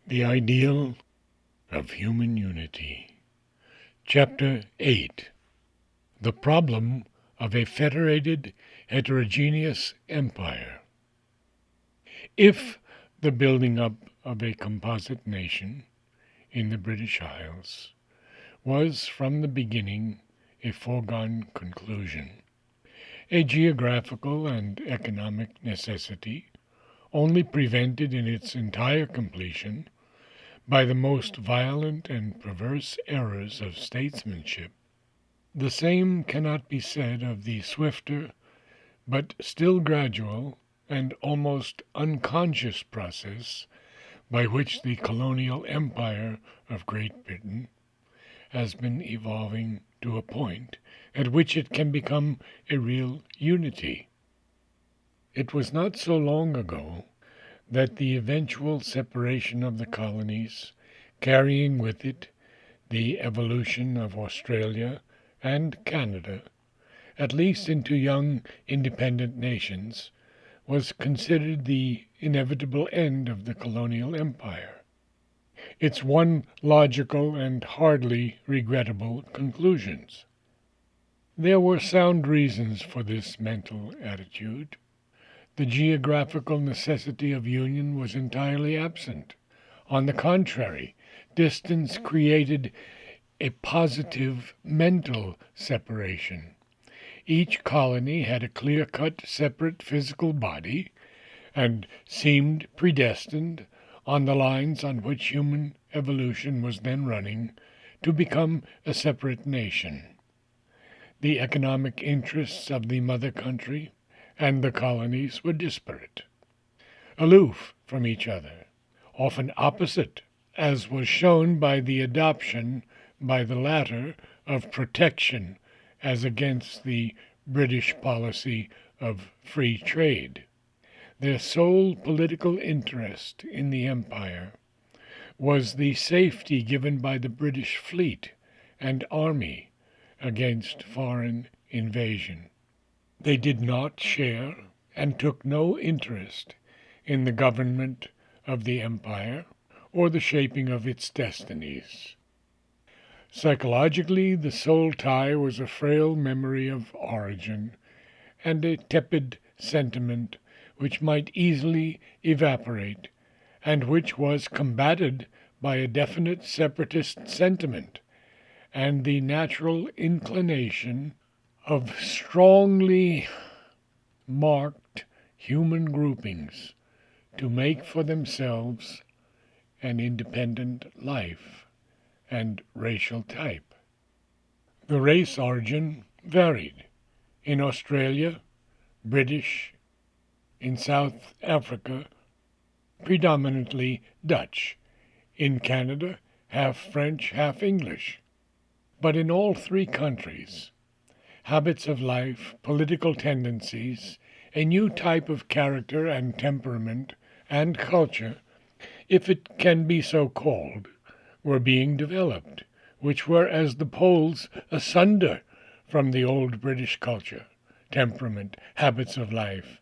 The Ideal of Human Unity. Chapter 8. The Problem of a Federated Heterogeneous Empire. If the building up of a composite nation in the British Isles was from the beginning a foregone conclusion, a geographical and economic necessity, only prevented in its entire completion by the most violent and perverse errors of statesmanship, the same cannot be said of the swifter, but still gradual and almost unconscious process by which the colonial empire of Great Britain has been evolving to a point at which it can become a real unity. It was not so long ago that the eventual separation of the colonies, carrying with it the evolution of Australia and Canada, at least into young independent nations, was considered the inevitable end of the colonial empire, its one logical and hardly regrettable conclusions. There were sound reasons for this mental attitude. The geographical necessity of union was entirely absent. On the contrary, distance created a positive mental separation. Each colony had a clear-cut, separate physical body, and seemed predestined, on the lines on which human evolution was then running, to become a separate nation. The economic interests of the mother country and the colonies were disparate, aloof from each other, often opposite, as was shown by the adoption by the latter of protection as against the British policy of free trade. Their sole political interest in the empire was the safety given by the British fleet and army against foreign invasion. They did not share and took no interest in the government of the empire or the shaping of its destinies. Psychologically, the sole tie was a frail memory of origin and a tepid sentiment which might easily evaporate, and which was combated by a definite separatist sentiment and the natural inclination of strongly marked human groupings to make for themselves an independent life and racial type. The race origin varied. In Australia, British; in South Africa, predominantly Dutch; in Canada, half French, half English. But in all three countries, habits of life, political tendencies, a new type of character and temperament and culture, if it can be so called, were being developed, which were as the poles asunder from the old British culture, temperament, habits of life,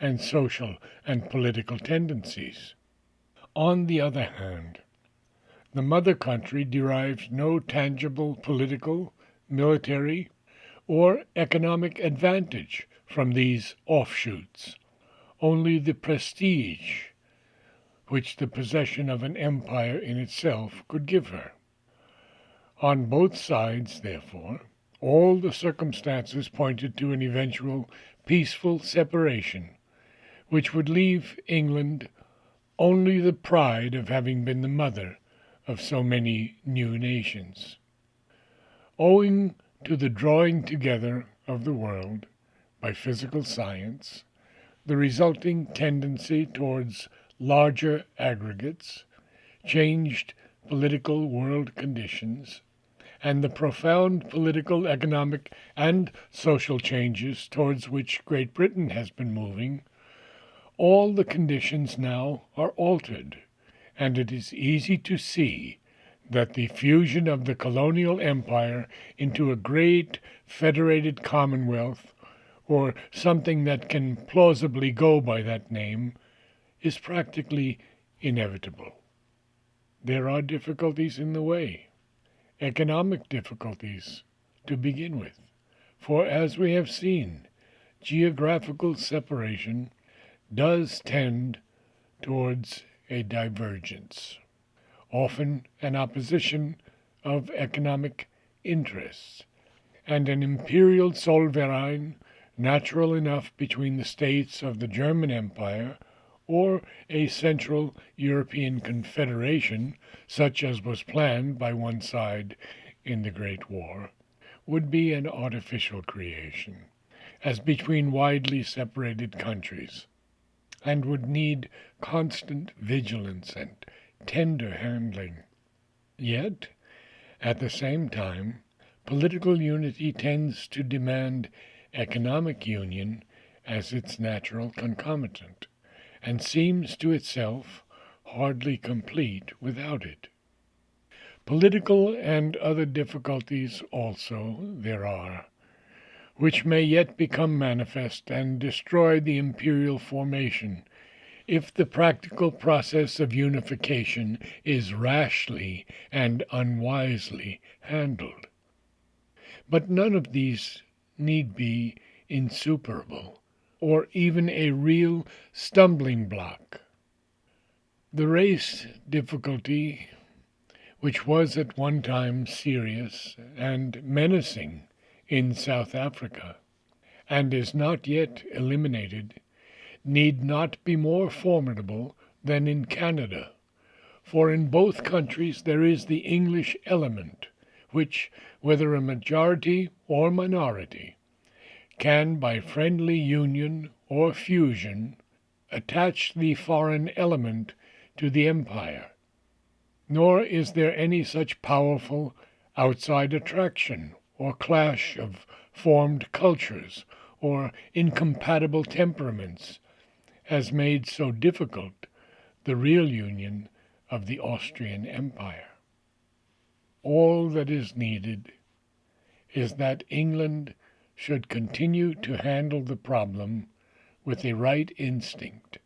and social and political tendencies. On the other hand, the mother country derived no tangible political, military, or economic advantage from these offshoots, only the prestige which the possession of an empire in itself could give her. On both sides, therefore, all the circumstances pointed to an eventual peaceful separation, which would leave England only the pride of having been the mother of so many new nations. Owing to the drawing together of the world by physical science, the resulting tendency towards larger aggregates, changed political world conditions, and the profound political, economic, and social changes towards which Great Britain has been moving, all the conditions now are altered, and it is easy to see that the fusion of the colonial empire into a great federated commonwealth, or something that can plausibly go by that name, is practically inevitable. there are difficulties in the way, economic difficulties to begin with. For as we have seen, geographical separation does tend towards a divergence, often an opposition of economic interests, and an imperial Zollverein natural enough between the states of the German Empire or a Central European Confederation, such as was planned by one side in the Great War, would be an artificial creation, as between widely separated countries, and would need constant vigilance and tender handling. Yet, at the same time, political unity tends to demand economic union as its natural concomitant, and seems to itself hardly complete without it. Political and other difficulties also there are, which may yet become manifest and destroy the imperial formation if the practical process of unification is rashly and unwisely handled. But none of these need be insuperable, or even a real stumbling block. The race difficulty, which was at one time serious and menacing in South Africa, and is not yet eliminated, need not be more formidable than in Canada, for in both countries there is the English element, which, whether a majority or minority, can by friendly union or fusion attach the foreign element to the empire. Nor is there any such powerful outside attraction or clash of formed cultures or incompatible temperaments has made so difficult the real union of the Austrian Empire. All that is needed is that England should continue to handle the problem with the right instinct,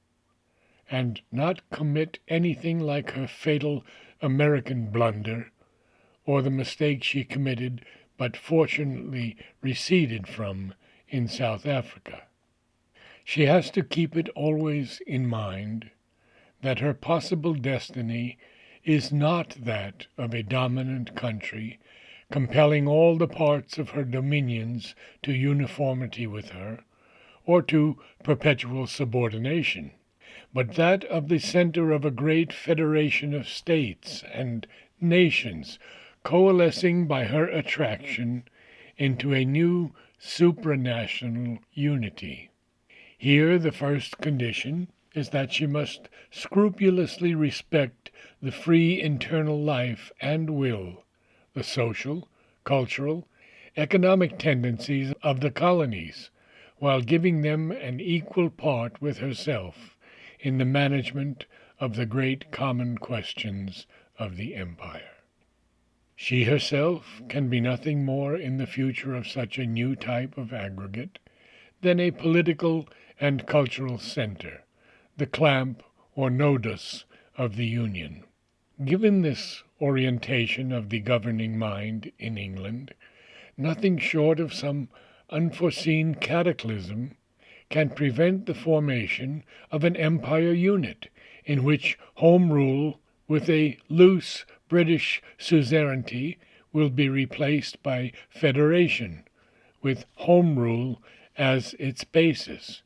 and not commit anything like her fatal American blunder, or the mistake she committed but fortunately receded from in South Africa. She has to keep it always in mind that her possible destiny is not that of a dominant country compelling all the parts of her dominions to uniformity with her, or to perpetual subordination, but that of the center of a great federation of states and nations coalescing by her attraction into a new supranational unity. Here the first condition is that she must scrupulously respect the free internal life and will, the social, cultural, economic tendencies of the colonies, while giving them an equal part with herself in the management of the great common questions of the empire. She herself can be nothing more in the future of such a new type of aggregate than a political and cultural center, the clamp or nodus of the Union. Given this orientation of the governing mind in England, nothing short of some unforeseen cataclysm can prevent the formation of an empire unit in which Home Rule with a loose British suzerainty will be replaced by federation, with Home Rule as its basis.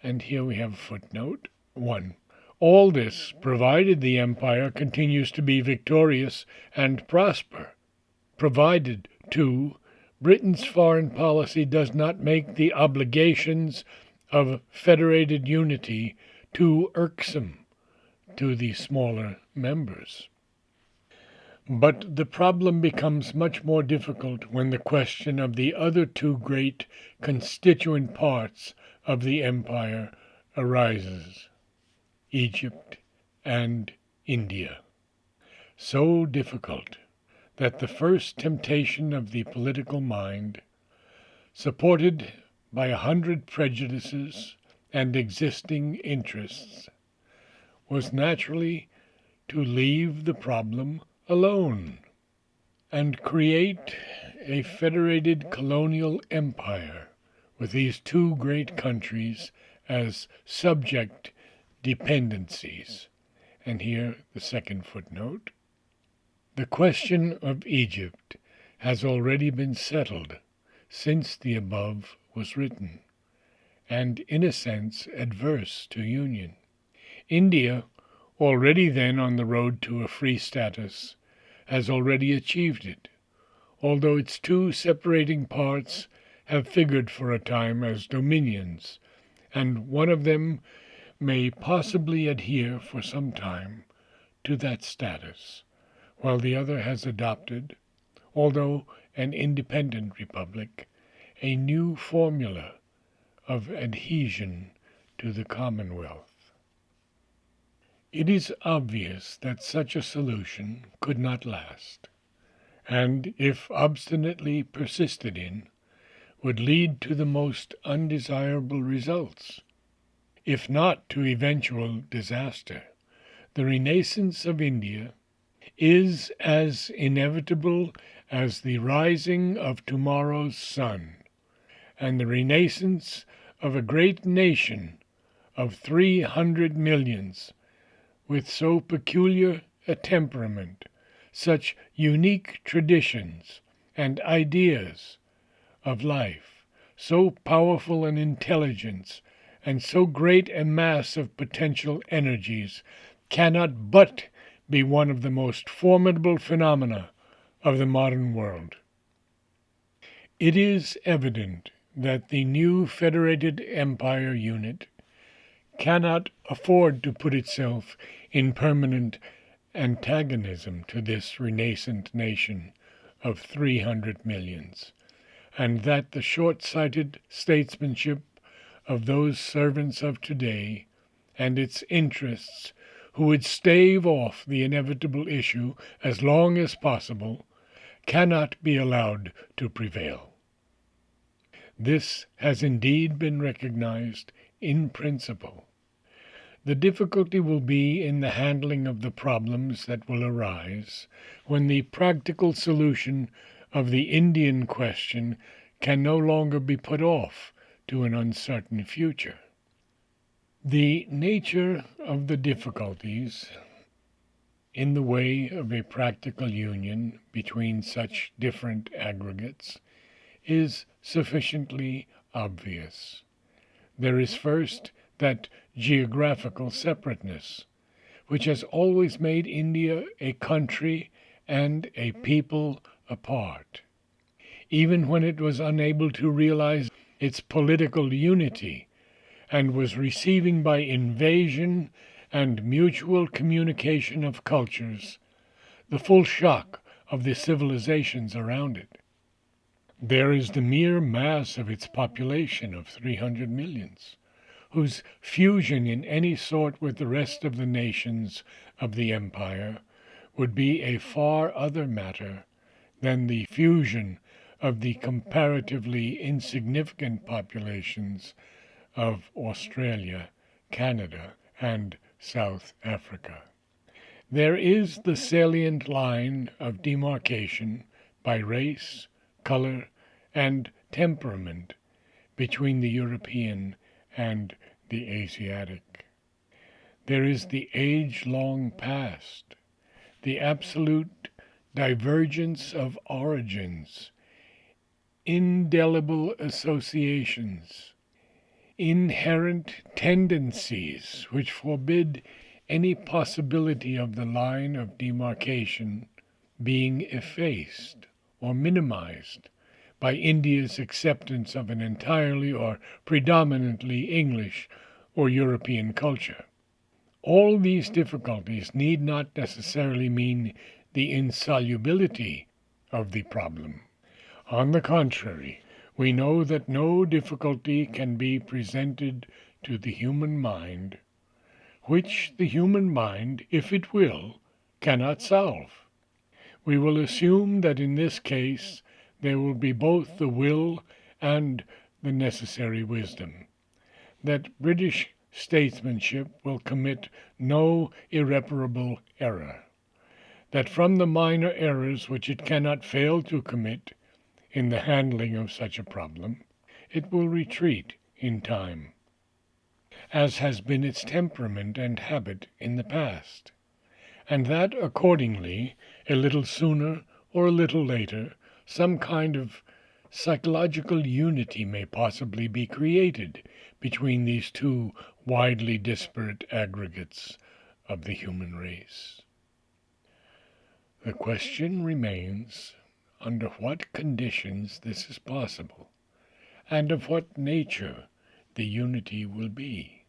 And here we have footnote 1. All this provided the empire continues to be victorious and prosper, provided, too, Britain's foreign policy does not make the obligations of federated unity too irksome to the smaller members. But the problem becomes much more difficult when the question of the other two great constituent parts of the empire arises, Egypt and India. So difficult that the first temptation of the political mind, supported by 100 prejudices and existing interests, was naturally to leave the problem alone and create a federated colonial empire with these two great countries as subject dependencies. And here the second footnote. The question of Egypt has already been settled since the above was written, and in a sense adverse to union. India, already then on the road to a free status, has already achieved it, although its two separating parts have figured for a time as dominions, and one of them may possibly adhere for some time to that status, while the other has adopted, although an independent republic, a new formula of adhesion to the Commonwealth. It is obvious that such a solution could not last, and, if obstinately persisted in, would lead to the most undesirable results. If not to eventual disaster, the renaissance of India is as inevitable as the rising of tomorrow's sun, and the renaissance of a great nation of 300 millions with so peculiar a temperament, such unique traditions and ideas of life, so powerful an intelligence, and so great a mass of potential energies, cannot but be one of the most formidable phenomena of the modern world. It is evident that the new federated empire unit cannot afford to put itself in permanent antagonism to this renascent nation of 300 millions, and that the short-sighted statesmanship of those servants of today and its interests who would stave off the inevitable issue as long as possible cannot be allowed to prevail. This has indeed been recognized in principle. The difficulty will be in the handling of the problems that will arise when the practical solution of the Indian question can no longer be put off to an uncertain future. The nature of the difficulties in the way of a practical union between such different aggregates is sufficiently obvious. There is first that geographical separateness, which has always made India a country and a people apart, even when it was unable to realize its political unity and was receiving by invasion and mutual communication of cultures the full shock of the civilizations around it. There is the mere mass of its population of 300 millions, whose fusion in any sort with the rest of the nations of the empire would be a far other matter than the fusion of the comparatively insignificant populations of Australia, Canada, and South Africa. There is the salient line of demarcation by race, color, and temperament between the European and the Asiatic. There is the age-long past, the absolute divergence of origins, indelible associations, inherent tendencies which forbid any possibility of the line of demarcation being effaced or minimized by India's acceptance of an entirely or predominantly English or European culture. All these difficulties need not necessarily mean the insolubility of the problem. On the contrary, we know that no difficulty can be presented to the human mind which the human mind, if it will, cannot solve. We will assume that in this case there will be both the will and the necessary wisdom, that British statesmanship will commit no irreparable error, that from the minor errors which it cannot fail to commit in the handling of such a problem, it will retreat in time, as has been its temperament and habit in the past, and that accordingly, a little sooner or a little later, some kind of psychological unity may possibly be created between these two widely disparate aggregates of the human race. The question remains under what conditions this is possible, and of what nature the unity will be.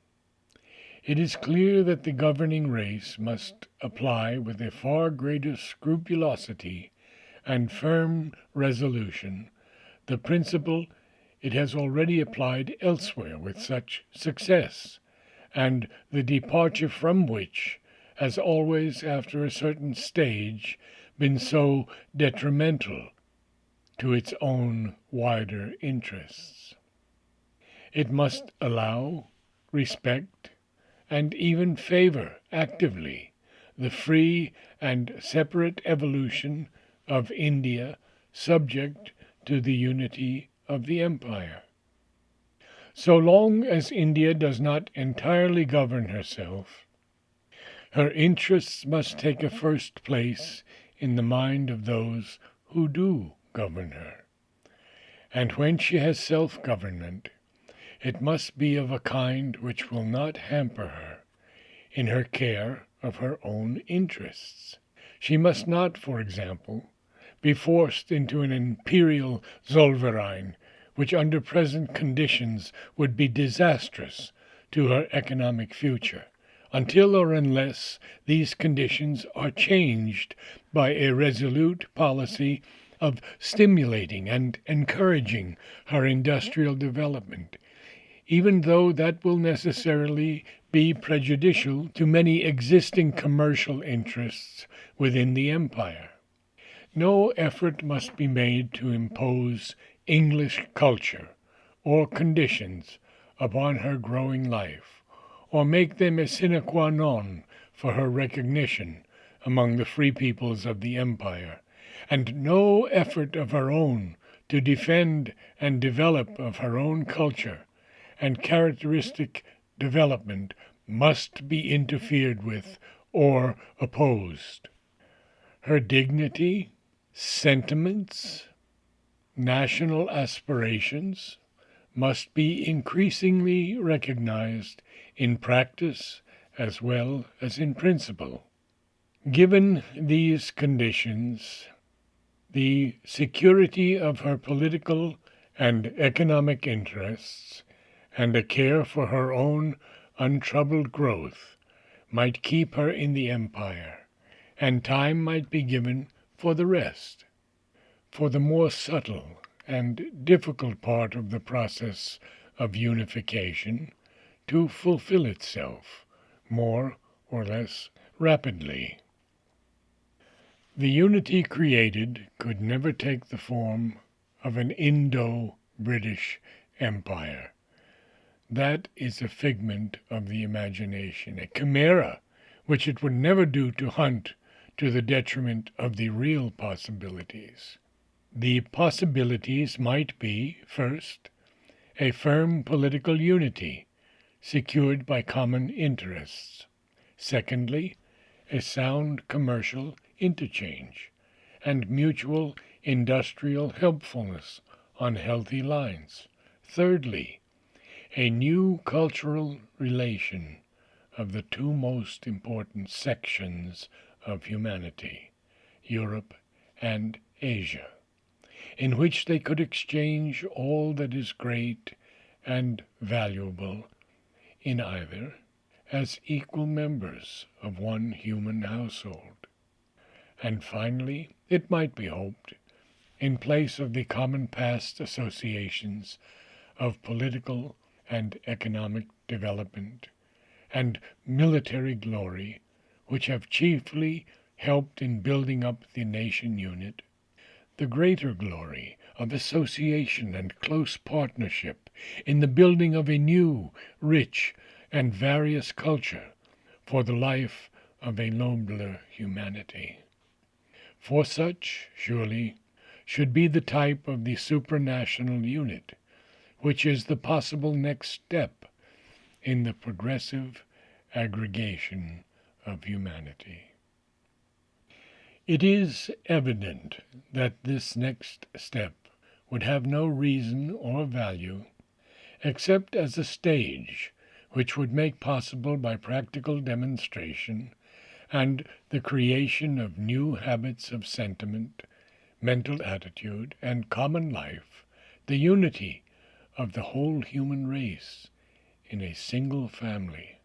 It is clear that the governing race must apply with a far greater scrupulosity and firm resolution the principle it has already applied elsewhere with such success, and the departure from which has always, after a certain stage, been so detrimental to its own wider interests. It must allow, respect, and even favor actively the free and separate evolution of India subject to the unity of the empire. So long as India does not entirely govern herself, her interests must take a first place in the mind of those who do govern her. And when she has self-government, it must be of a kind which will not hamper her in her care of her own interests. She must not, for example, be forced into an imperial Zollverein, which under present conditions would be disastrous to her economic future, until or unless these conditions are changed by a resolute policy of stimulating and encouraging her industrial development, even though that will necessarily be prejudicial to many existing commercial interests within the empire. No effort must be made to impose English culture or conditions upon her growing life, or make them a sine qua non for her recognition among the free peoples of the empire, and no effort of her own to defend and develop of her own culture and characteristic development must be interfered with or opposed. Her dignity, sentiments, national aspirations must be increasingly recognized in practice as well as in principle. Given these conditions, the security of her political and economic interests and a care for her own untroubled growth might keep her in the empire, and time might be given for the rest, for the more subtle and difficult part of the process of unification to fulfill itself more or less rapidly. The unity created could never take the form of an Indo-British empire. That is a figment of the imagination, a chimera which it would never do to hunt to the detriment of the real possibilities. The possibilities might be, first, a firm political unity secured by common interests; secondly, a sound commercial interchange and mutual industrial helpfulness on healthy lines; thirdly, a new cultural relation of the two most important sections of humanity, Europe and Asia, in which they could exchange all that is great and valuable in either as equal members of one human household. And finally, it might be hoped, in place of the common past associations of political and economic development and military glory, which have chiefly helped in building up the nation unit, the greater glory of association and close partnership in the building of a new, rich, and various culture for the life of a nobler humanity. For such, surely, should be the type of the supranational unit, which is the possible next step in the progressive aggregation of humanity. It is evident that this next step would have no reason or value except as a stage which would make possible by practical demonstration and the creation of new habits of sentiment, mental attitude, and common life, the unity of the whole human race in a single family.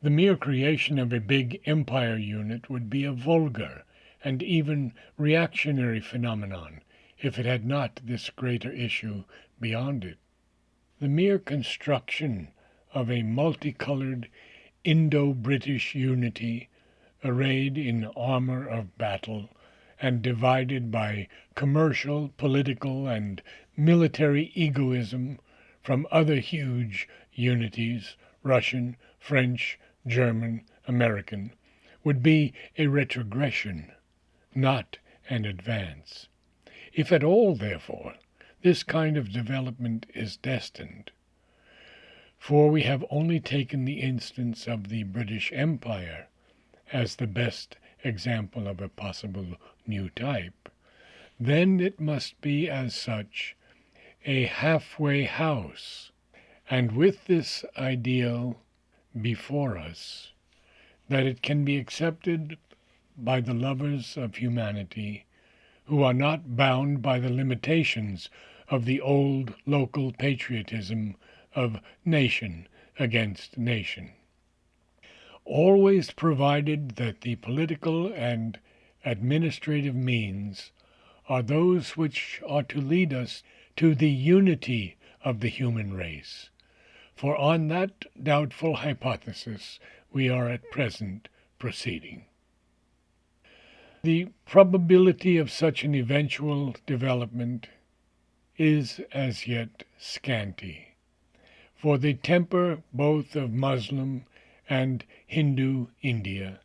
The mere creation of a big empire unit would be a vulgar and even reactionary phenomenon if it had not this greater issue beyond it. The mere construction of a multicolored Indo-British unity, arrayed in armor of battle and divided by commercial, political, and military egoism from other huge unities, Russian, French, German, American, would be a retrogression, not an advance. If at all, therefore, this kind of development is destined, for we have only taken the instance of the British Empire as the best example of a possible new type, then it must be as such a halfway house, and with this ideal before us, that it can be accepted by the lovers of humanity who are not bound by the limitations of the old local patriotism of nation against nation, always provided that the political and administrative means are those which are to lead us to the unity of the human race, for on that doubtful hypothesis we are at present proceeding. The probability of such an eventual development is as yet scanty, for the temper both of Muslim and Hindu India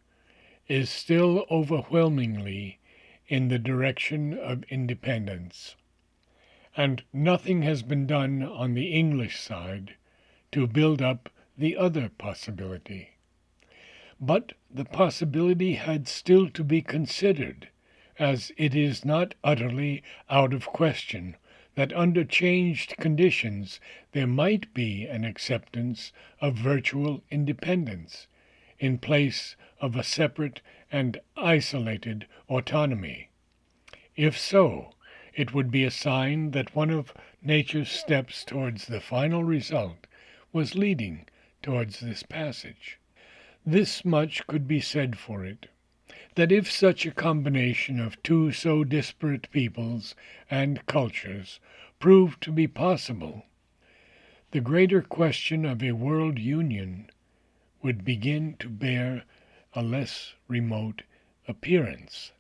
is still overwhelmingly in the direction of independence, and nothing has been done on the English side to build up the other possibility. But the possibility had still to be considered, as it is not utterly out of question that under changed conditions there might be an acceptance of virtual independence in place of a separate and isolated autonomy. If so, it would be a sign that one of nature's steps towards the final result was leading towards this passage. This much could be said for it, that if such a combination of two so disparate peoples and cultures proved to be possible, the greater question of a world union would begin to bear a less remote appearance.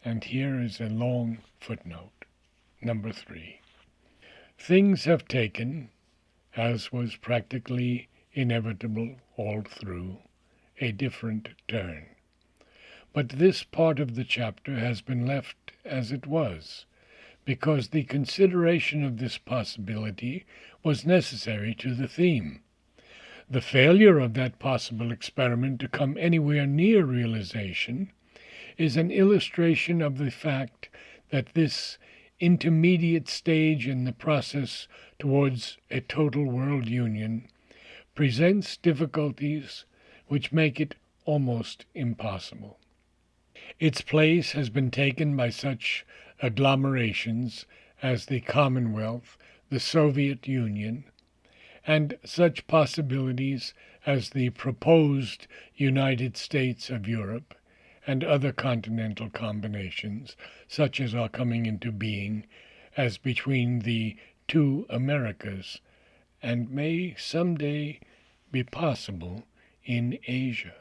And here is a long footnote. Number 3. Things have taken, as was practically inevitable all through, a different turn. But this part of the chapter has been left as it was, because the consideration of this possibility was necessary to the theme. The failure of that possible experiment to come anywhere near realization is an illustration of the fact that this intermediate stage in the process towards a total world union presents difficulties which make it almost impossible. Its place has been taken by such agglomerations as the Commonwealth, the Soviet Union, and such possibilities as the proposed United States of Europe and other continental combinations, such as are coming into being as between the two Americas, and may someday be possible in Asia.